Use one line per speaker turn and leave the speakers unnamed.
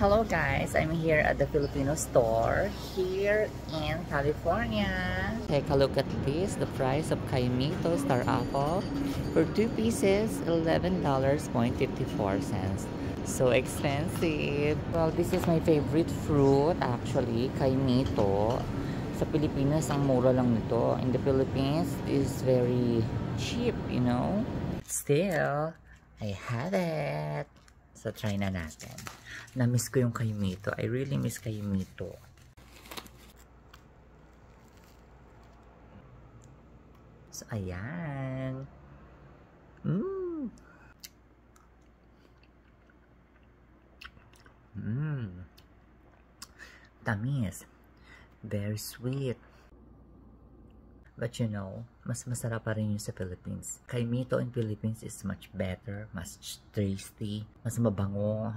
Hello guys, I'm here at the Filipino store here in California. Take a look at this, the price of Kaimito Star Apple for 2 pieces, $11.54. So expensive. Well, this is my favorite fruit actually, Kaimito. Sa Pilipinas, ang mura lang nito. In the Philippines, is very cheap, you know. Still, I have it. So, try na natin. Na-miss ko yung Kaimito. I really miss Kaimito. So, ayan. Mmm. Mmm. Tamis. Very sweet. But you know, mas masarap pa rin yung sa Philippines. Kaimito in Philippines is much better, mas tasty, mas mabango.